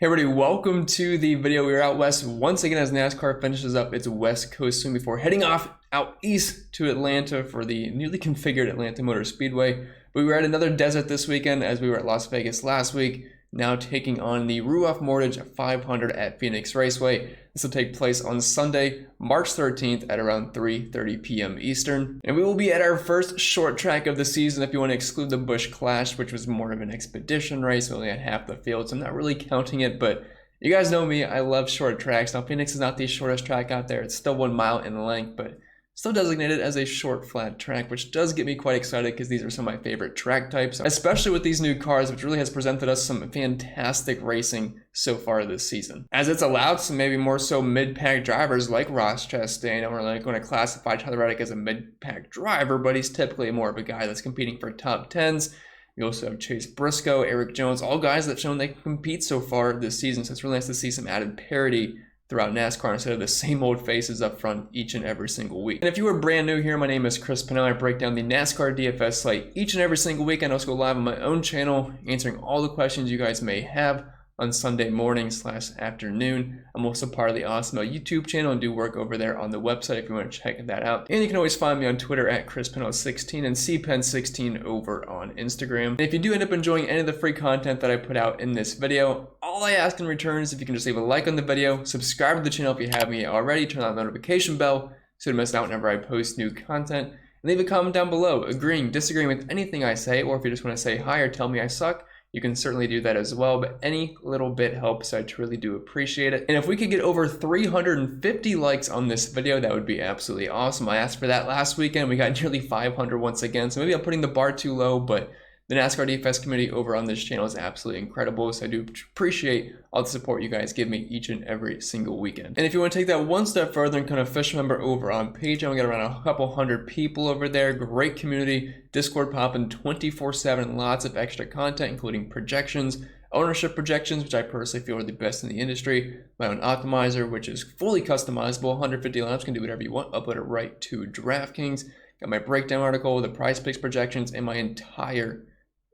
Hey everybody, welcome to the video. We're out west once again as NASCAR finishes up its West Coast swing before heading off out east to Atlanta for the newly configured Atlanta Motor Speedway. But we were at another desert this weekend as we were at Las Vegas last week, now taking on the Ruoff Mortgage 500 at Phoenix Raceway. This will take place on Sunday, March 13th at around 3:30 p.m. Eastern. And we will be at our first short track of the season if you want to exclude the Busch Clash, which was more of an expedition race. We only had half the field, so I'm not really counting it, but you guys know me, I love short tracks. Now Phoenix is not the shortest track out there. It's still 1 mile in length, but still designated as a short flat track, which does get me quite excited because these are some of my favorite track types, especially with these new cars, which really has presented us some fantastic racing so far this season. As it's allowed some maybe more so mid-pack drivers like Ross Chastain. I'm really going to classify Tyler Reddick as a mid-pack driver, but he's typically more of a guy that's competing for top 10s. You also have Chase Briscoe, Eric Jones, all guys that have shown they can compete so far this season, so it's really nice to see some added parity throughout NASCAR instead of the same old faces up front each and every single week. And if you are brand new here, my name is Chris Pennell. I break down the NASCAR DFS slate each and every single week. I also go live on my own channel, answering all the questions you guys may have on Sunday morning/afternoon. I'm also part of the Awesome YouTube channel and do work over there on the website if you want to check that out. And you can always find me on Twitter at ChrisPennell16 and CPenn16 over on Instagram. And if you do end up enjoying any of the free content that I put out in this video, all I ask in return is if you can just leave a like on the video, subscribe to the channel if you haven't yet already, turn on the notification bell so you don't miss out whenever I post new content, and leave a comment down below agreeing, disagreeing with anything I say, or if you just want to say hi or tell me I suck, you can certainly do that as well, but any little bit helps. I truly do appreciate it. And if we could get over 350 likes on this video, that would be absolutely awesome. I asked for that last weekend. We got nearly 500 once again, so maybe I'm putting the bar too low, but the NASCAR DFS community over on this channel is absolutely incredible, so I do appreciate all the support you guys give me each and every single weekend. And if you want to take that one step further and become an official member over on Patreon, we got around a couple hundred people over there, great community, Discord popping 24/7, lots of extra content, including projections, ownership projections, which I personally feel are the best in the industry, my own optimizer, which is fully customizable, 150 lineups, can do whatever you want, upload it right to DraftKings, got my breakdown article, the price picks projections, and my entire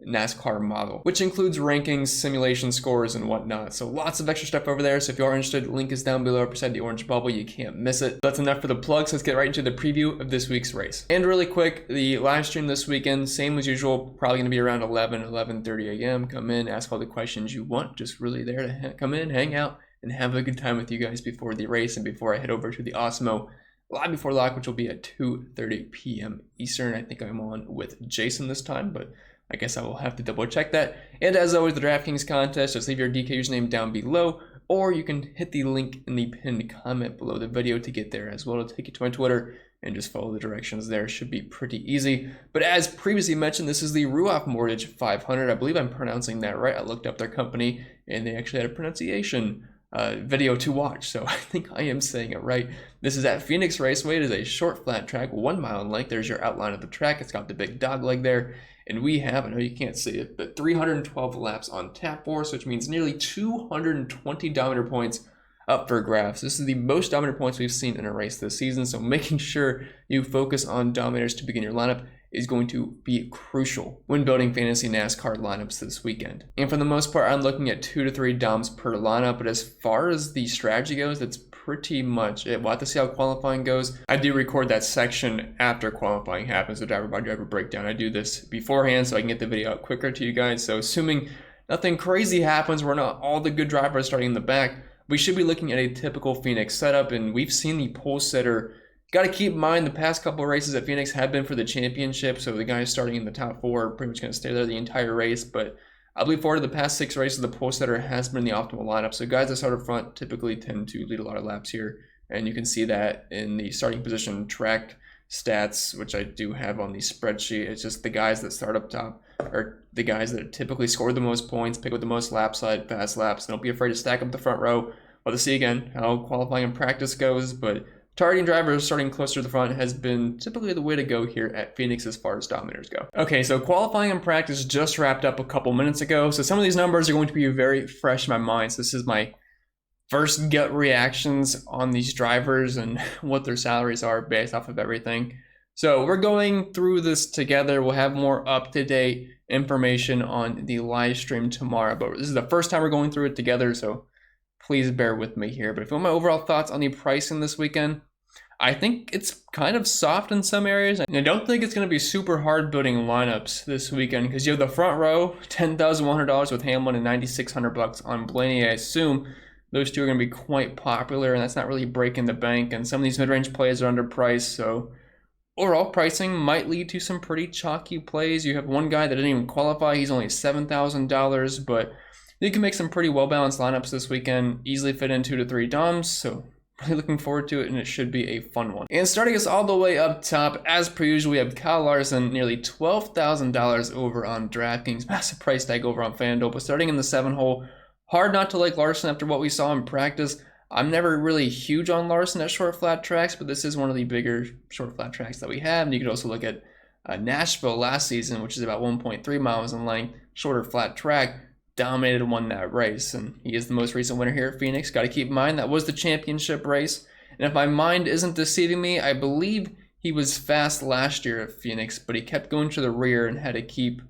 NASCAR model, which includes rankings, simulation scores, and whatnot. So lots of extra stuff over there. So if you are interested, link is down below beside the orange bubble. You can't miss it. That's enough for the plugs. Let's get right into the preview of this week's race. And really quick, the live stream this weekend, same as usual, probably going to be around 11:30 a.m. Come in, ask all the questions you want. Just really there to come in, hang out, and have a good time with you guys before the race and before I head over to the Osmo live before lock, which will be at 2:30 p.m. Eastern. I think I'm on with Jason this time, but I guess I will have to double check that. And as always, the DraftKings contest, just leave your DK username down below, or you can hit the link in the pinned comment below the video to get there as well. It'll take you to my Twitter and just follow the directions there. Should be pretty easy. But as previously mentioned, this is the Ruoff Mortgage 500. I believe I'm pronouncing that right. I looked up their company and they actually had a pronunciation video to watch, so I think I am saying it right. This is at Phoenix Raceway. It is a short flat track, 1 mile in length. There's your outline of the track. It's got the big dog leg there. And we have, I know you can't see it, but 312 laps on tap for us, which means nearly 220 dominator points up for grabs. This is the most dominator points we've seen in a race this season, so making sure you focus on dominators to begin your lineup is going to be crucial when building fantasy NASCAR lineups this weekend. And for the most part, I'm looking at 2 to 3 DOMs per lineup, but as far as the strategy goes, that's pretty much it. We'll have to see how qualifying goes. I do record that section after qualifying happens, the driver by driver breakdown. I do this beforehand so I can get the video out quicker to you guys. So assuming nothing crazy happens, we're not all the good drivers starting in the back, we should be looking at a typical Phoenix setup, and we've seen the pole sitter. Got to keep in mind the past couple of races at Phoenix have been for the championship, so the guys starting in the top 4 are pretty much going to stay there the entire race, but I believe 4 of the past 6 races, the pole sitter has been the optimal lineup. So guys that start up front typically tend to lead a lot of laps here. And you can see that in the starting position track stats, which I do have on the spreadsheet. It's just the guys that start up top are the guys that typically score the most points, pick up the most lap side, fast laps. Don't be afraid to stack up the front row. We'll have to see again how qualifying and practice goes, but targeting drivers starting closer to the front has been typically the way to go here at Phoenix as far as dominators go. Okay, so qualifying and practice just wrapped up a couple minutes ago. So some of these numbers are going to be very fresh in my mind. So this is my first gut reactions on these drivers and what their salaries are based off of everything. So we're going through this together. We'll have more up-to-date information on the live stream tomorrow. But this is the first time we're going through it together, so please bear with me here. But if you want my overall thoughts on the pricing this weekend, I think it's kind of soft in some areas. And I don't think it's going to be super hard building lineups this weekend because you have the front row, $10,100 with Hammond and $9,600 on Blaney. I assume those two are going to be quite popular, and that's not really breaking the bank. And some of these mid-range plays are underpriced, so overall pricing might lead to some pretty chalky plays. You have one guy that didn't even qualify. He's only $7,000, but you can make some pretty well-balanced lineups this weekend, easily fit in 2 to 3 DOMs, so really looking forward to it, and it should be a fun one. And starting us all the way up top, as per usual, we have Kyle Larson, nearly $12,000 over on DraftKings. Massive price tag over on FanDuel, but starting in the 7-hole, hard not to like Larson after what we saw in practice. I'm never really huge on Larson at short flat tracks, but this is one of the bigger short flat tracks that we have. And you could also look at Nashville last season, which is about 1.3 miles in length, shorter flat track. Dominated and won that race, and he is the most recent winner here at Phoenix. Got to keep in mind that was the championship race, and if my mind isn't deceiving me, I believe he was fast last year at Phoenix, but he kept going to the rear and had to keep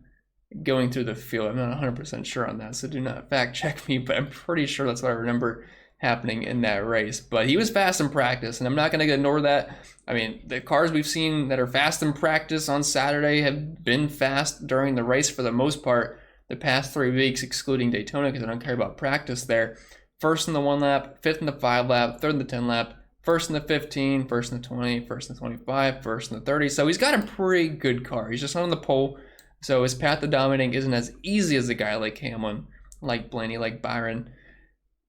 going through the field. I'm not 100% sure on that, so do not fact check me, but I'm pretty sure that's what I remember happening in that race. But he was fast in practice, and I'm not going to ignore that. I mean, the cars we've seen that are fast in practice on Saturday have been fast during the race for the most part. The past 3 weeks, excluding Daytona, because I don't care about practice there. First in the 1 lap, 5th in the 5 lap, 3rd in the 10 lap, 1st in the 15, 1st in the 20, 1st in the 25, 1st in the 30. So he's got a pretty good car. He's just not on the pole. So his path to dominating isn't as easy as a guy like Hammond, like Blaney, like Byron.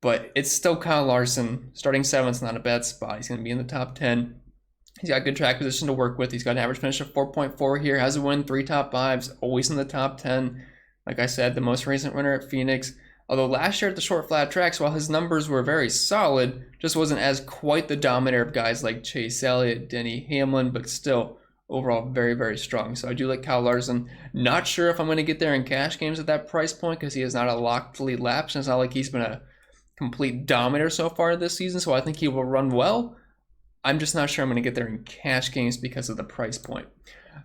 But it's still Kyle Larson. Starting 7th is not a bad spot. He's going to be in the top 10. He's got good track position to work with. He's got an average finish of 4.4 here. Has a win, 3 top 5s, always in the top 10. Like I said, the most recent winner at Phoenix. Although last year at the short flat tracks, while his numbers were very solid, just wasn't as quite the dominator of guys like Chase Elliott, Denny Hamlin, but still overall very, very strong. So I do like Kyle Larson. Not sure if I'm going to get there in cash games at that price point because he is not a locked lead laps, and it's not like he's been a complete dominator so far this season, so I think he will run well. I'm just not sure I'm going to get there in cash games because of the price point.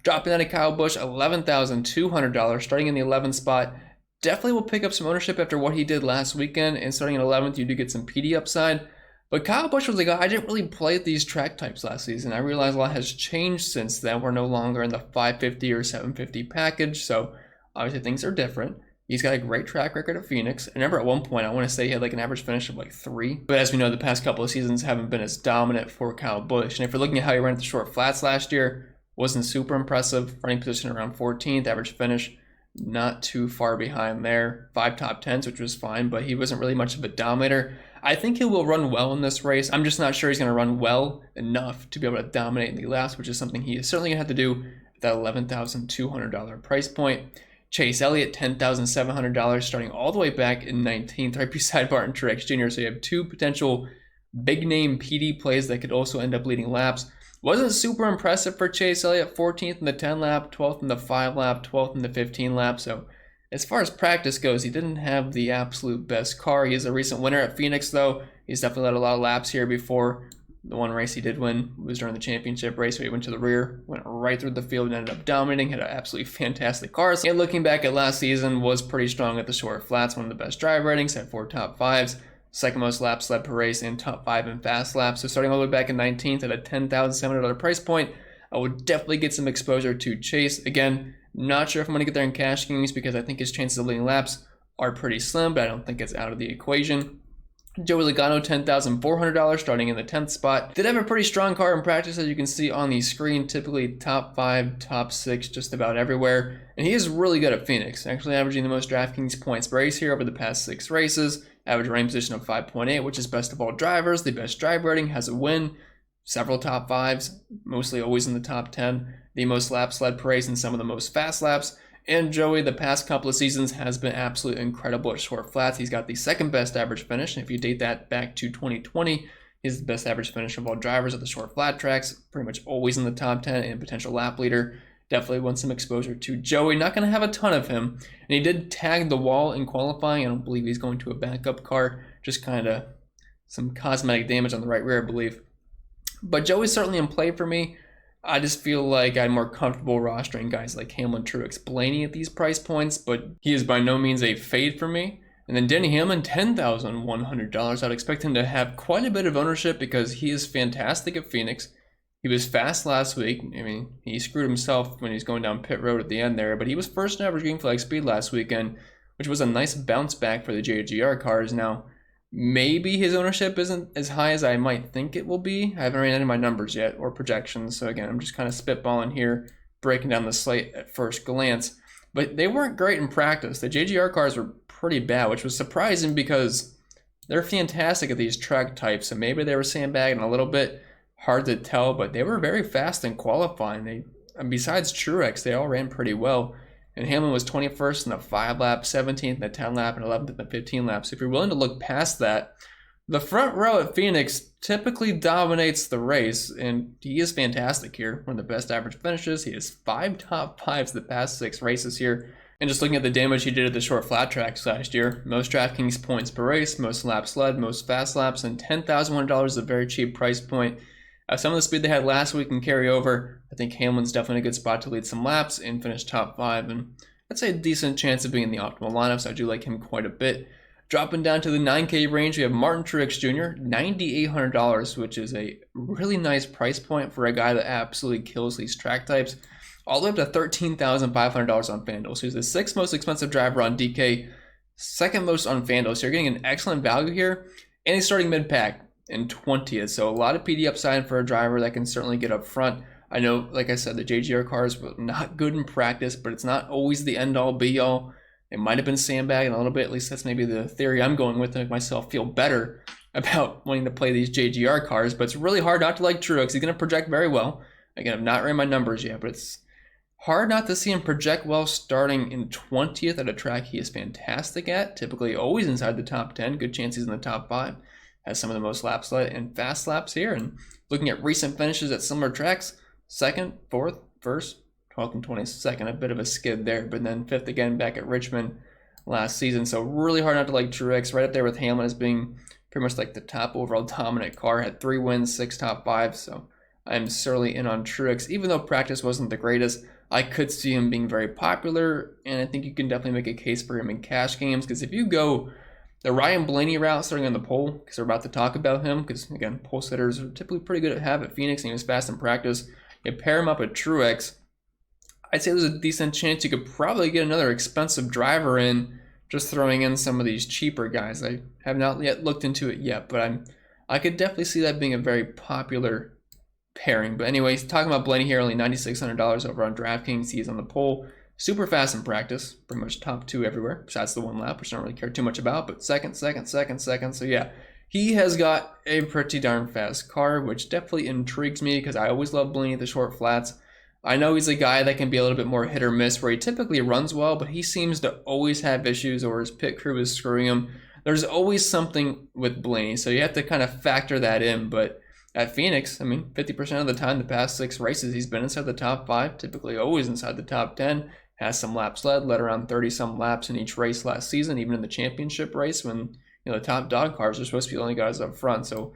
Dropping down to Kyle Busch, $11,200, starting in the 11th spot. Definitely will pick up some ownership after what he did last weekend, and starting at 11th, you do get some PD upside. But Kyle Busch was a guy, I didn't really play at these track types last season. I realized a lot has changed since then. We're no longer in the 550 or 750 package, so obviously things are different. He's got a great track record at Phoenix. I remember at one point, I want to say he had like an average finish of like 3. But as we know, the past couple of seasons haven't been as dominant for Kyle Busch. And if you're looking at how he ran at the short flats last year, wasn't super impressive. Running position around 14th, average finish not too far behind there. 5 top 10s, which was fine, but he wasn't really much of a dominator. I think he will run well in this race. I'm just not sure he's going to run well enough to be able to dominate in the laps, which is something he is certainly going to have to do at that $11,200 price point. Chase Elliott, $10,700, starting all the way back in 19th, right beside Burton, Truex Jr. So you have 2 potential big-name PD plays that could also end up leading laps. Wasn't super impressive for Chase Elliott, 14th in the 10 lap, 12th in the 5 lap, 12th in the 15 lap. So as far as practice goes, he didn't have the absolute best car. He is a recent winner at Phoenix, though. He's definitely led a lot of laps here before. The one race he did win was during the championship race, where he went to the rear, went right through the field, and ended up dominating, had an absolutely fantastic car. And looking back at last season, was pretty strong at the short flats, one of the best drive ratings, had 4 top 5s. Second most laps led per race, and top 5 in fast laps. So starting all the way back in 19th at a $10,700 price point, I would definitely get some exposure to Chase. Again, not sure if I'm going to get there in cash games because I think his chances of leading laps are pretty slim, but I don't think it's out of the equation. Joey Legano, $10,400, starting in the 10th spot. Did have a pretty strong car in practice, as you can see on the screen. Typically top 5, top 6, just about everywhere. And he is really good at Phoenix, actually averaging the most DraftKings points per race here over the past 6 races. Average running position of 5.8, which is best of all drivers. The best drive rating, has a win, several top 5s, mostly always in the top 10. The most laps led per race and some of the most fast laps. And Joey, the past couple of seasons, has been absolutely incredible at short flats. He's got the second best average finish. And if you date that back to 2020, he's the best average finish of all drivers at the short flat tracks. Pretty much always in the top 10 and potential lap leader. Definitely want some exposure to Joey. Not going to have a ton of him. And he did tag the wall in qualifying. I don't believe he's going to a backup car. Just kind of some cosmetic damage on the right rear, I believe. But Joey's certainly in play for me. I just feel like I'm more comfortable rostering guys like Hamlin, Truex, Blaney at these price points, but he is by no means a fade for me. And then Denny Hamlin, $10,100. I'd expect him to have quite a bit of ownership because he is fantastic at Phoenix. He was fast last week. I mean, he screwed himself when he's going down pit road at the end there, but he was first in average green flag speed last weekend, which was a nice bounce back for the JGR cars. Now, maybe his ownership isn't as high as I might think it will be. I haven't ran any of my numbers yet or projections, so again, I'm just kind of spitballing here, breaking down the slate at first glance. But they weren't great in practice. The JGR cars were pretty bad, which was surprising because they're fantastic at these track types, so maybe they were sandbagging a little bit. Hard to tell, but they were very fast in qualifying. Besides Truex, they all ran pretty well. And Hammond was 21st in the 5 lap, 17th in the 10 lap, and 11th in the 15 lap. So if you're willing to look past that, the front row at Phoenix typically dominates the race, and he is fantastic here. One of the best average finishes. He has 5 top 5s the past 6 races here. And just looking at the damage he did at the short flat tracks last year, most DraftKings points per race, most laps led, most fast laps, and $10,100 is a very cheap price point. Some of the speed they had last week can carry over. I think Hamlin's definitely a good spot to lead some laps and finish top 5, and I'd say a decent chance of being in the optimal lineup, so I do like him quite a bit. Dropping down to the 9K range, we have Martin Truex Jr., $9,800, which is a really nice price point for a guy that absolutely kills these track types. All the way up to $13,500 on FanDuel. So he's the 6th most expensive driver on DK, 2nd most on FanDuel. So you're getting an excellent value here, and he's starting mid-pack in 20th. So a lot of PD upside for a driver that can certainly get up front. I know, like I said, the JGR cars were not good in practice, but it's not always the end-all, be-all. It might have been sandbagging a little bit. At least that's maybe the theory I'm going with to make myself feel better about wanting to play these JGR cars. But it's really hard not to like Truex. He's going to project very well. Again, I've not ran my numbers yet, but it's hard not to see him project well starting in 20th at a track he is fantastic at. Typically always inside the top 10. Good chance he's in the top 5. Has some of the most laps led and fast laps here. And looking at recent finishes at similar tracks, 2nd, 4th, 1st, 12th, and 22nd. A bit of a skid there, but then 5th again back at Richmond last season. So really hard not to like Truex. Right up there with Hammond as being pretty much like the top overall dominant car. Had 3 wins, 6 top 5s. So I'm certainly in on Truex. Even though practice wasn't the greatest, I could see him being very popular. And I think you can definitely make a case for him in cash games. Because if you go the Ryan Blaney route starting on the pole, because we're about to talk about him, because again, pole sitters are typically pretty good at Phoenix, and he was fast in practice. You pair him up with Truex, I'd say there's a decent chance you could probably get another expensive driver in, just throwing in some of these cheaper guys. I have not yet looked into it yet, but I could definitely see that being a very popular pairing. But anyways, talking about Blaney here, only $9,600 over on DraftKings. He is on the pole. Super fast in practice, pretty much top 2 everywhere, besides the 1 lap, which I don't really care too much about, but second. So yeah, he has got a pretty darn fast car, which definitely intrigues me because I always love Blaney at the short flats. I know he's a guy that can be a little bit more hit or miss, where he typically runs well, but he seems to always have issues, or his pit crew is screwing him. There's always something with Blaney, so you have to kind of factor that in, but at Phoenix, I mean, 50% of the time the past 6 races, he's been inside the top 5, typically always inside the top 10. Has some laps led around 30-some laps in each race last season, even in the championship race when the top dog cars are supposed to be the only guys up front. So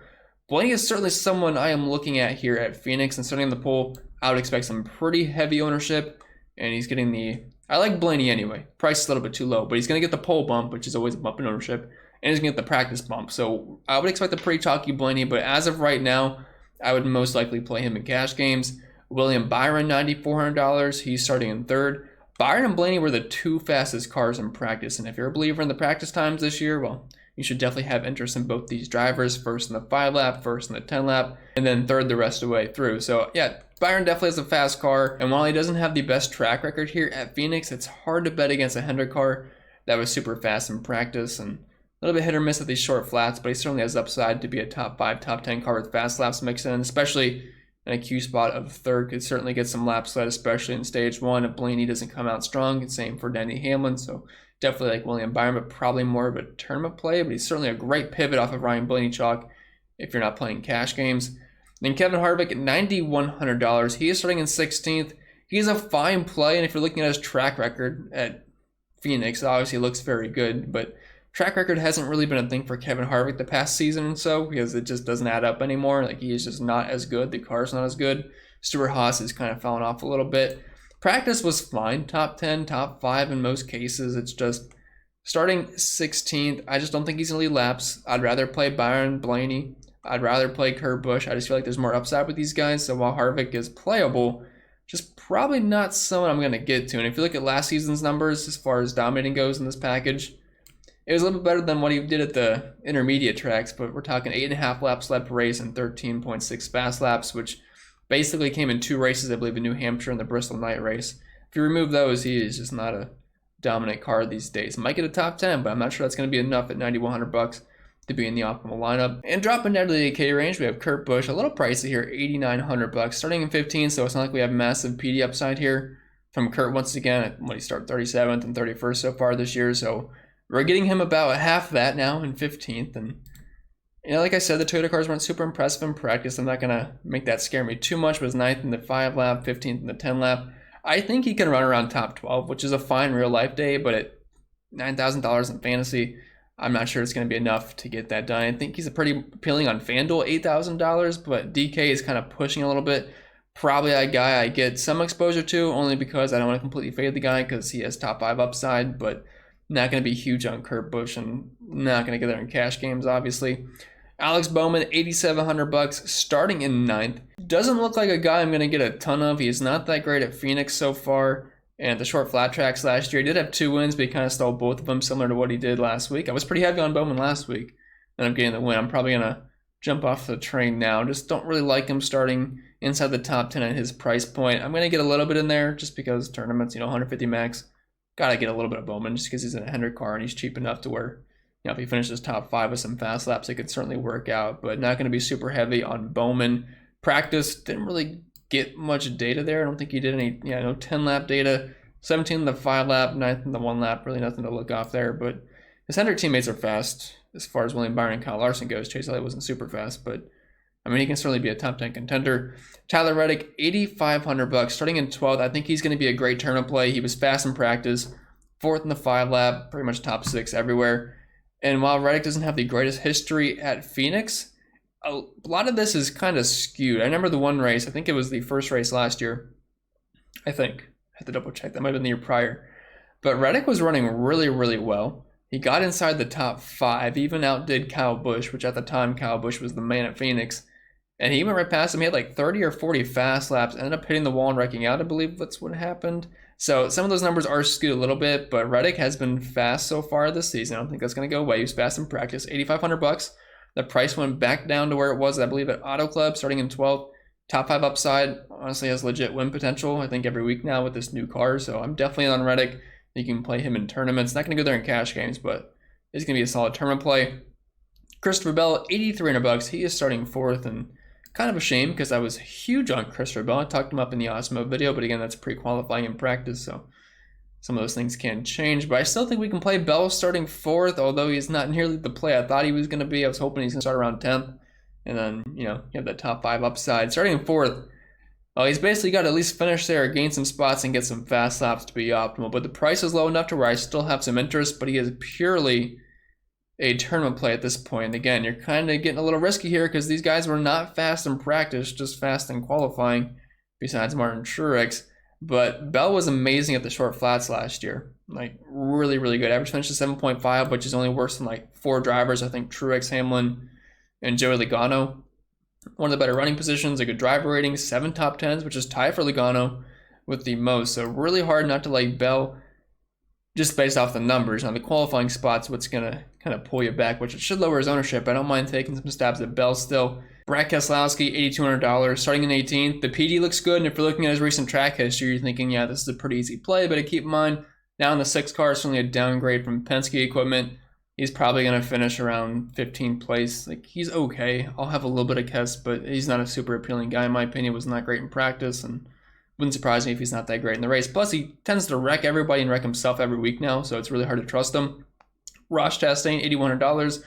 Blaney is certainly someone I am looking at here at Phoenix, and starting in the pole, I would expect some pretty heavy ownership, and he's getting I like Blaney anyway. Price is a little bit too low, but he's going to get the pole bump, which is always a bump in ownership, and he's going to get the practice bump. So I would expect a pretty chalky Blaney, but as of right now, I would most likely play him in cash games. William Byron, $9,400. He's starting in 3rd. Byron and Blaney were the 2 fastest cars in practice, and if you're a believer in the practice times this year, well, you should definitely have interest in both these drivers, 1st in the 5 lap, 1st in the 10 lap, and then 3rd the rest of the way through. So yeah, Byron definitely has a fast car, and while he doesn't have the best track record here at Phoenix, it's hard to bet against a Hendrick car that was super fast in practice, and a little bit hit or miss at these short flats, but he certainly has upside to be a top 5, top 10 car with fast laps mixed in, especially in a Q spot of 3rd. Could certainly get some laps led, especially in stage 1 if Blaney doesn't come out strong. And same for Denny Hamlin. So definitely like William Byron, but probably more of a tournament play. But he's certainly a great pivot off of Ryan Blaney chalk if you're not playing cash games. Then Kevin Harvick at $9,100. He is starting in 16th. He's a fine play, and if you're looking at his track record at Phoenix, it obviously looks very good, but track record hasn't really been a thing for Kevin Harvick the past season or so, because it just doesn't add up anymore. Like, he is just not as good. The car's not as good. Stewart-Haas is kind of fallen off a little bit. Practice was fine, top 10, top 5 in most cases. It's just starting 16th. I just don't think he's going to lead laps. I'd rather play Byron Blaney. I'd rather play Kurt Busch. I just feel like there's more upside with these guys. So while Harvick is playable, just probably not someone I'm going to get to. And if you look at last season's numbers as far as dominating goes in this package, it was a little bit better than what he did at the intermediate tracks, but we're talking 8.5 laps led per race and 13.6 fast laps, which basically came in 2 races, I believe, in New Hampshire and the Bristol night race. If you remove those, he is just not a dominant car these days. Might get a top 10, but I'm not sure that's going to be enough at $9,100 to be in the optimal lineup. And dropping down to the K range, we have Kurt Busch, a little pricey here, $8,900, starting in 15, so it's not like we have massive PD upside here from Kurt once again. He started 37th and 31st so far this year, so we're getting him about half that now in 15th. And like I said, the Toyota cars weren't super impressive in practice. I'm not gonna make that scare me too much. Was 9th in the 5 lap, 15th in the 10 lap. I think he can run around top 12, which is a fine real life day, but at $9,000 in fantasy, I'm not sure it's going to be enough to get that done. I think he's a pretty appealing on FanDuel, $8,000, but DK is kind of pushing a little bit. Probably a guy I get some exposure to, only because I don't want to completely fade the guy because he has top 5 upside, but not going to be huge on Kurt Busch and not going to get there in cash games, obviously. Alex Bowman, $8,700, starting in 9th. Doesn't look like a guy I'm going to get a ton of. He is not that great at Phoenix so far. And the short flat tracks last year, he did have 2 wins, but he kind of stole both of them, similar to what he did last week. I was pretty heavy on Bowman last week, and I'm getting the win. I'm probably going to jump off the train now. Just don't really like him starting inside the top 10 at his price point. I'm going to get a little bit in there just because tournaments, 150 max. Got to get a little bit of Bowman just because he's in a Hendrick car and he's cheap enough to where, if he finishes top 5 with some fast laps, it could certainly work out, but not going to be super heavy on Bowman. Practice, didn't really get much data there. I don't think he did any, no 10 lap data. 17th in the 5 lap, 9th in the 1 lap, really nothing to look off there, but his Hendrick teammates are fast as far as William Byron and Kyle Larson goes. Chase Elliott wasn't super fast, but he can certainly be a top 10 contender. Tyler Reddick, $8,500, starting in 12th. I think he's going to be a great tournament play. He was fast in practice, 4th in the 5 lap, pretty much top 6 everywhere. And while Reddick doesn't have the greatest history at Phoenix, a lot of this is kind of skewed. I remember the one race, I think it was the first race last year, I have to double check, that might have been the year prior. But Reddick was running really, really well. He got inside the top 5, even outdid Kyle Busch, which at the time Kyle Busch was the man at Phoenix. And he went right past him. He had like 30 or 40 fast laps, ended up hitting the wall and wrecking out, I believe that's what happened. So some of those numbers are skewed a little bit, but Reddick has been fast so far this season. I don't think that's going to go away. He was fast in practice, $8,500. The price went back down to where it was, I believe, at Auto Club, starting in 12th. Top 5 upside, honestly has legit win potential, I think, every week now with this new car. So I'm definitely on Reddick. You can play him in tournaments. Not going to go there in cash games, but it's going to be a solid tournament play. Christopher Bell, $8,300. He is starting 4th, and kind of a shame because I was huge on Christopher Bell. I talked him up in the Osmo video, but again, that's pre-qualifying in practice, so some of those things can change. But I still think we can play Bell starting 4th, although he's not nearly the play I thought he was going to be. I was hoping he's going to start around 10th. And then, you have that top 5 upside. Starting in 4th, he's basically got to at least finish there, gain some spots, and get some fast laps to be optimal. But the price is low enough to where I still have some interest, but he is purely a tournament play at this point. And again, you're kind of getting a little risky here because these guys were not fast in practice, just fast in qualifying, besides Martin Truex. But Bell was amazing at the short flats last year. Like, really, really good. Average finish is 7.5, which is only worse than like 4 drivers. I think Truex, Hamlin, and Joey Legano. One of the better running positions, a good driver rating, 7 top 10s, which is tied for Legano with the most. So really hard not to like Bell just based off the numbers. Now the qualifying spots, what's going to kind of pull you back, which it should lower his ownership. I don't mind taking some stabs at Bell still. Brad Keselowski, $8,200, starting in 18th. The PD looks good, and if you're looking at his recent track history, you're thinking, yeah, this is a pretty easy play, but keep in mind, now in the 6 car, it's only a downgrade from Penske equipment. He's probably going to finish around 15th place. Like, he's okay. I'll have a little bit of Kes, but he's not a super appealing guy, in my opinion. Was not great in practice, and wouldn't surprise me if he's not that great in the race. Plus, he tends to wreck everybody and wreck himself every week now, so it's really hard to trust him. Ross Chastain, $8,100.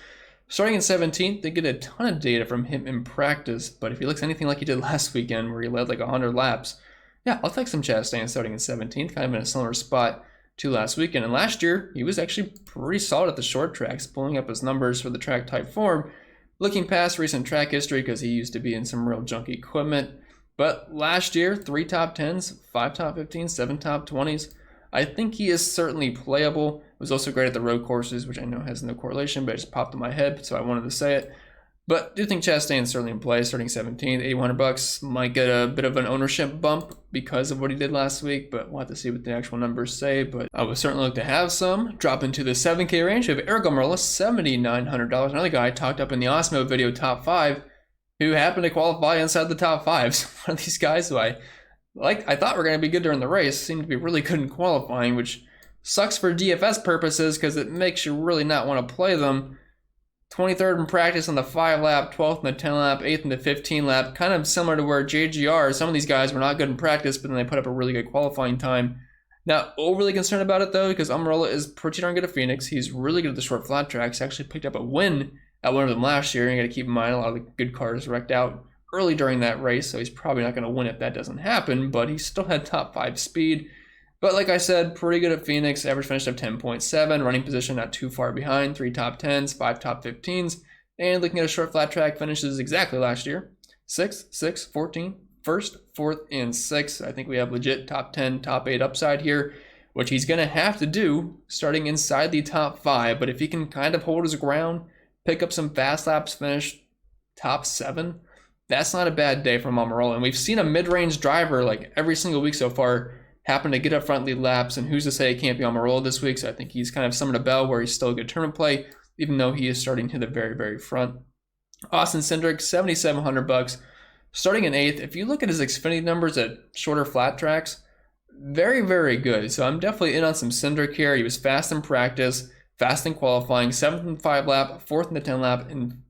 Starting in 17th, they get a ton of data from him in practice, but if he looks anything like he did last weekend where he led like 100 laps, yeah, I'll take some Chastain starting in 17th, kind of in a similar spot to last weekend. And last year, he was actually pretty solid at the short tracks, pulling up his numbers for the track type form. Looking past recent track history, because he used to be in some real junky equipment, But last year, 3 top 10s, 5 top 15s, 7 top 20s. I think he is certainly playable. Was also great at the road courses, which I know has no correlation, but it just popped in my head, so I wanted to say it. But do think Chastain's certainly in play, starting 17th, $800. Might get a bit of an ownership bump because of what he did last week, but we'll have to see what the actual numbers say. But I would certainly look to have some. Drop into the 7K range. We have Eric Almirola, $7,900. Another guy I talked up in the Osmo video, top 5, who happened to qualify inside the top 5. So one of these guys who I thought were going to be good during the race seemed to be really good in qualifying, which sucks for DFS purposes because it makes you really not want to play them. 23rd in practice on the 5 lap, 12th in the 10 lap, 8th in the 15 lap. Kind of similar to where JGR, some of these guys were not good in practice, but then they put up a really good qualifying time. Not overly concerned about it though, because Almirola is pretty darn good at Phoenix. He's really good at the short flat tracks. He actually picked up a win at one of them last year. You got to keep in mind a lot of the good cars wrecked out early during that race, so he's probably not going to win if that doesn't happen, but he still had top 5 speed. But like I said, pretty good at Phoenix. Average finish of 10.7. Running position not too far behind. 3 top 10s, 5 top 15s. And looking at a short flat track, finishes exactly last year. 6th, 6th, 14, 1st, 4th, and 6th. I think we have legit top 10, top 8 upside here, which he's going to have to do starting inside the top 5. But if he can kind of hold his ground, pick up some fast laps, finish top 7, that's not a bad day from Almirola. And we've seen a mid-range driver like every single week so far happen to get up front lead laps, and who's to say it can't be Almirola this week. So I think he's kind of summoned a bell where he's still a good tournament play, even though he is starting to the very, very front. Austin Cindric, $7,700, starting in 8th. If you look at his Xfinity numbers at shorter flat tracks, very, very good. So I'm definitely in on some Cindric here. He was fast in practice, fast in qualifying, 7th in the 5 lap, 4th in the 10 lap, and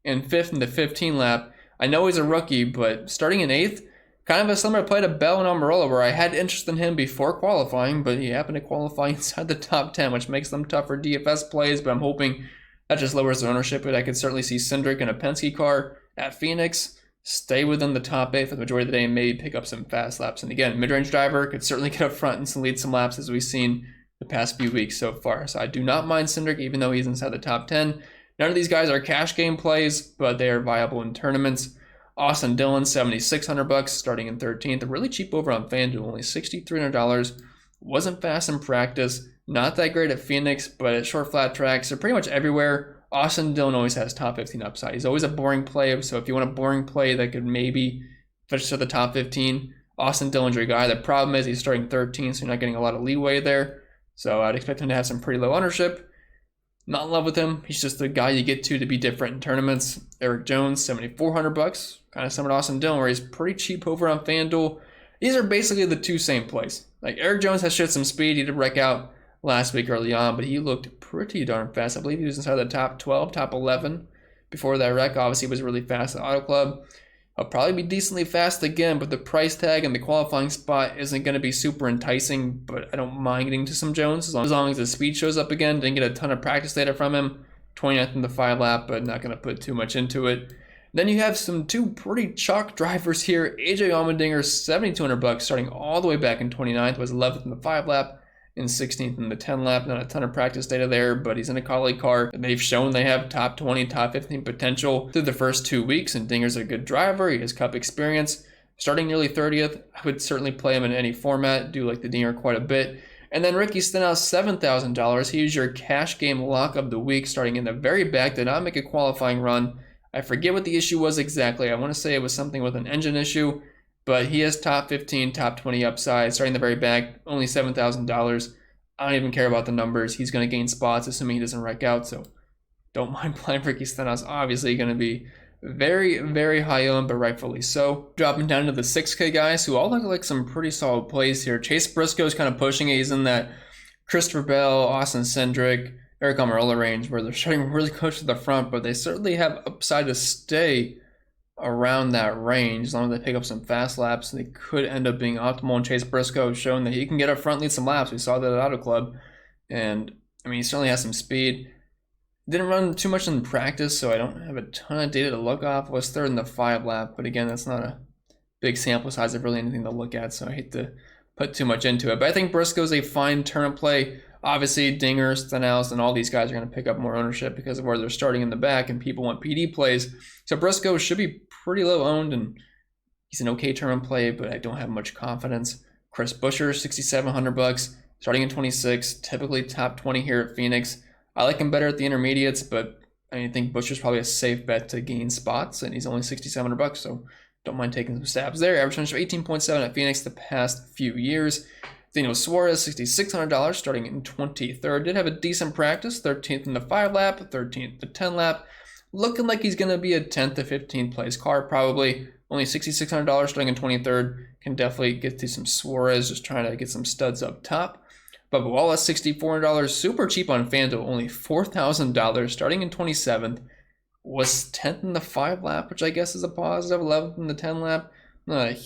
5th in the 15 lap. I know he's a rookie, but starting in 8th, kind of a similar play to Bell and Almirola, where I had interest in him before qualifying, but he happened to qualify inside the top 10, which makes them tough for DFS plays, but I'm hoping that just lowers their ownership. But I could certainly see Cindric in a Penske car at Phoenix stay within the top 8 for the majority of the day and maybe pick up some fast laps. And again, mid-range driver could certainly get up front and lead some laps as we've seen the past few weeks so far. So I do not mind Cindric, even though he's inside the top 10. None of these guys are cash game plays, but they are viable in tournaments. Austin Dillon, $7,600, starting in 13th. Really cheap over on FanDuel, only $6,300. Wasn't fast in practice. Not that great at Phoenix, but at short flat tracks, they're pretty much everywhere. Austin Dillon always has top 15 upside. He's always a boring play, so if you want a boring play that could maybe finish to the top 15, Austin Dillon's your guy. The problem is he's starting 13th, so you're not getting a lot of leeway there. So I'd expect him to have some pretty low ownership. Not in love with him. He's just the guy you get to be different in tournaments. Eric Jones, $7,400. Kind of similar to Austin Dillon, where he's pretty cheap over on FanDuel. These are basically the two same plays. Like Eric Jones has showed some speed. He did wreck out last week early on, but he looked pretty darn fast. I believe he was inside the top 12, top 11 before that wreck. Obviously, he was really fast at Auto Club. He'll probably be decently fast again, but the price tag and the qualifying spot isn't going to be super enticing, but I don't mind getting to some Jones as long as the speed shows up again. Didn't get a ton of practice data from him. 29th in the 5 lap, but not going to put too much into it. Then you have some two pretty chalk drivers here. AJ Almandinger, $7,200, starting all the way back in 29th, was 11th in the 5 lap and 16th in the 10 lap. Not a ton of practice data there, but he's in a colleague car. And they've shown they have top 20, top 15 potential through the first 2 weeks, and Dinger's a good driver. He has Cup experience. Starting nearly 30th, I would certainly play him in any format. Do like the Dinger quite a bit. And then Ricky Stenhouse, $7,000. He is your cash game lock of the week, starting in the very back. Did not make a qualifying run. I forget what the issue was exactly. I want to say it was something with an engine issue, but he has top 15, top 20 upside, starting in the very back, only $7,000. I don't even care about the numbers. He's going to gain spots, assuming he doesn't wreck out, so don't mind playing Ricky Stenhouse. Obviously going to be very, very high owned, but rightfully so. Dropping down to the 6K guys, who all look like some pretty solid plays here. Chase Briscoe is kind of pushing it. He's in that Christopher Bell, Austin Cindric, Eric Almirola range where they're starting really close to the front, but they certainly have upside to stay around that range as long as they pick up some fast laps. They could end up being optimal, and Chase Briscoe has shown that he can get up front, lead some laps. We saw that at Auto Club, and I mean, he certainly has some speed. Didn't run too much in practice, so I don't have a ton of data to look off. Was third in the 5 lap, but again, that's not a big sample size of really anything to look at, so I hate to put too much into it. But I think Briscoe's a fine tournament play. Obviously, Dingers, Pennell, and all these guys are going to pick up more ownership because of where they're starting in the back, and people want PD plays. So Briscoe should be pretty low owned, and he's an okay tournament play, but I don't have much confidence. Chris Buescher, $6,700, starting in 26, typically top 20 here at Phoenix. I like him better at the intermediates, but I think Buescher's probably a safe bet to gain spots, and he's only $6,700, so don't mind taking some stabs there. Average finish of 18.7 at Phoenix the past few years. Suarez, $6,600, starting in 23rd. Did have a decent practice, 13th in the 5 lap, 13th the 10 lap. Looking like he's going to be a 10th to 15th place car, probably. Only $6,600, starting in 23rd. Can definitely get to some Suarez, just trying to get some studs up top. Bubba Wallace, $6,400, super cheap on FanDuel, only $4,000, starting in 27th. Was 10th in the 5 lap, which I guess is a positive, 11th in the 10 lap. Not a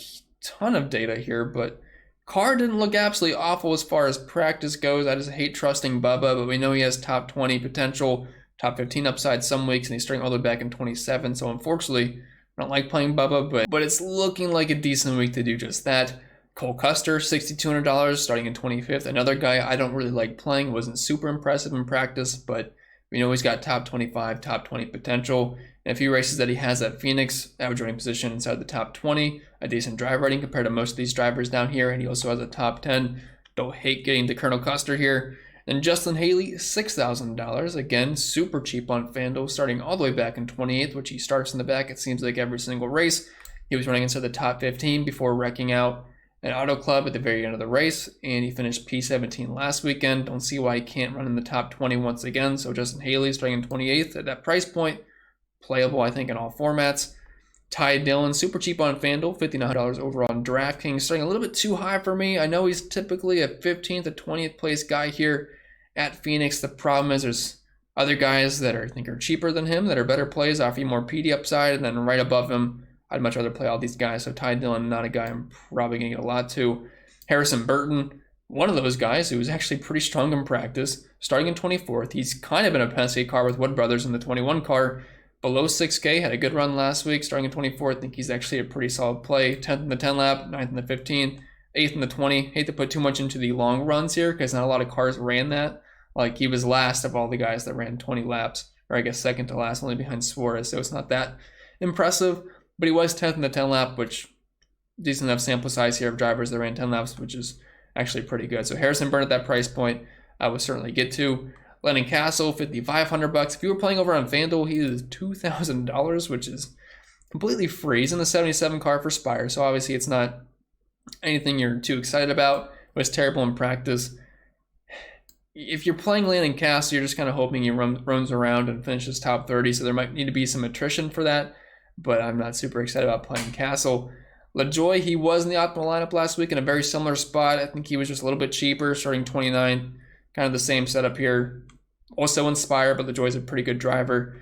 ton of data here, but car didn't look absolutely awful as far as practice goes. I just hate trusting Bubba, but we know he has top 20 potential, top 15 upside some weeks, and he's starting all the way back in 27. So unfortunately, I don't like playing Bubba, but it's looking like a decent week to do just that. Cole Custer, $6,200, starting in 25th. Another guy I don't really like playing. Wasn't super impressive in practice, but we know he's got top 25, top 20 potential. And a few races that he has at Phoenix, average running position inside the top 20, a decent drive rating compared to most of these drivers down here, and he also has a top 10. Don't hate getting to Colonel Custer here. And Justin Haley, $6,000. Again, super cheap on FanDuel, starting all the way back in 28th, which he starts in the back, it seems like every single race. He was running inside the top 15 before wrecking out an auto club at the very end of the race, and he finished P17 last weekend. Don't see why he can't run in the top 20 once again. So Justin Haley starting in 28th at that price point. Playable, I think, in all formats. Dillon, super cheap on FanDuel, $59 over on DraftKings, starting a little bit too high for me. I know he's typically a 15th to 20th place guy here at Phoenix. The problem is there's other guys that I think are cheaper than him that are better plays, offer you more PD upside, and then right above him, I'd much rather play all these guys. So Dillon, not a guy I'm probably going to get a lot to. Harrison Burton, one of those guys who was actually pretty strong in practice, starting in 24th. He's kind of in a Penske car with Wood Brothers in the 21 car. Below 6K, had a good run last week, starting in 24th. I think he's actually a pretty solid play. 10th in the 10 lap, 9th in the 15, 8th in the 20. Hate to put too much into the long runs here because not a lot of cars ran that. Like, he was last of all the guys that ran 20 laps, or I guess second to last, only behind Suarez, so it's not that impressive. But he was 10th in the 10 lap, which decent enough sample size here of drivers that ran 10 laps, which is actually pretty good. So Harrison Burton at that price point, I would certainly get to. Lennon Castle, $5,500. If you were playing over on FanDuel, he is $2,000, which is completely free. He's in the 77 car for Spire, so obviously it's not anything you're too excited about. It was terrible in practice. If you're playing Lennon Castle, you're just kind of hoping he runs around and finishes top 30, so there might need to be some attrition for that, but I'm not super excited about playing Castle. LaJoie, he was in the optimal lineup last week in a very similar spot. I think he was just a little bit cheaper, starting 29. Kind of the same setup here. Also Inspire, but LaJoie's a pretty good driver.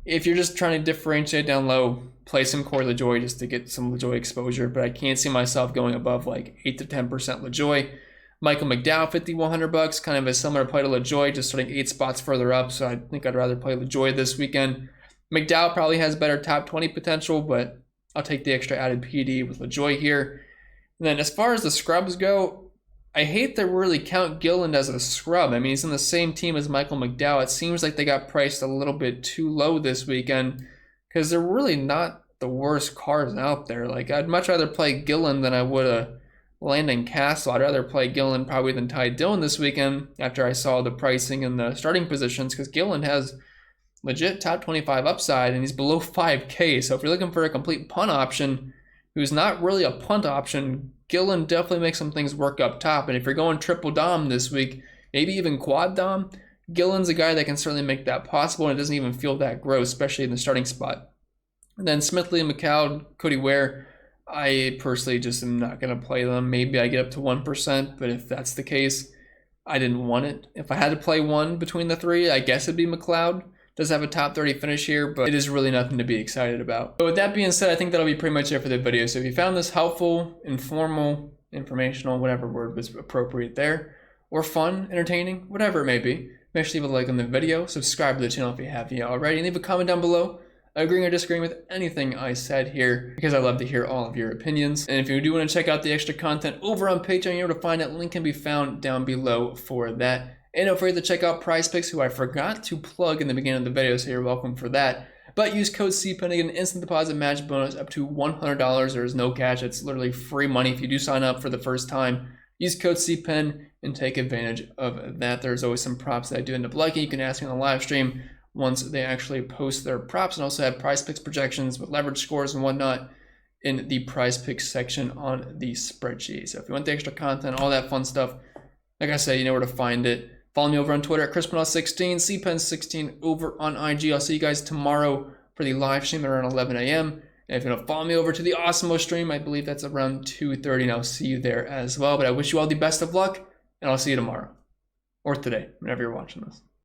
If you're just trying to differentiate down low, play some core LaJoie just to get some LaJoie exposure, but I can't see myself going above like 8 to 10% LaJoie. Michael McDowell, $5,100, kind of a similar play to LaJoie, just starting 8 spots further up, so I think I'd rather play LaJoie this weekend. McDowell probably has better top 20 potential, but I'll take the extra added PD with LaJoie here. And then as far as the scrubs go, I hate to really count Gilliland as a scrub. I mean, he's in the same team as Michael McDowell. It seems like they got priced a little bit too low this weekend because they're really not the worst cars out there. Like, I'd much rather play Gilliland than I would a Landon Castle. I'd rather play Gilliland probably than Dillon this weekend after I saw the pricing and the starting positions because Gilliland has legit top 25 upside and he's below 5K. So if you're looking for a complete punt option who's not really a punt option, Gilliland definitely makes some things work up top. And if you're going triple dom this week, maybe even quad dom, Gilliland's a guy that can certainly make that possible, and it doesn't even feel that gross, especially in the starting spot. And then Smithley and McLeod, Cody Ware, I personally just am not going to play them. Maybe I get up to 1%, but if that's the case, I didn't want it. If I had to play one between the three, I guess it'd be McLeod. Does have a top 30 finish here, but it is really nothing to be excited about. But with that being said, I think that'll be pretty much it for the video. So if you found this helpful, informal, informational, whatever word was appropriate there, or fun, entertaining, whatever it may be, make sure to leave a like on the video, subscribe to the channel if you haven't yet already, and leave a comment down below agreeing or disagreeing with anything I said here, because I love to hear all of your opinions. And if you do want to check out the extra content over on Patreon, you're able to find it. Link can be found down below for that. And don't forget to check out PrizePicks, who I forgot to plug in the beginning of the video, so you're welcome for that. But use code CPEN to get an instant deposit match bonus up to $100. There is no catch. It's literally free money if you do sign up for the first time. Use code CPEN and take advantage of that. There's always some props that I do end up liking. You can ask me on the live stream once they actually post their props, and also have PrizePicks projections with leverage scores and whatnot in the PrizePicks section on the spreadsheet. So if you want the extra content, all that fun stuff, like I said, you know where to find it. Follow me over on Twitter at ChrisPennell16, CPEN16 over on IG. I'll see you guys tomorrow for the live stream around 11 a.m. And if you want to follow me over to the Awesemo stream, I believe that's around 2:30, and I'll see you there as well. But I wish you all the best of luck, and I'll see you tomorrow or today, whenever you're watching this.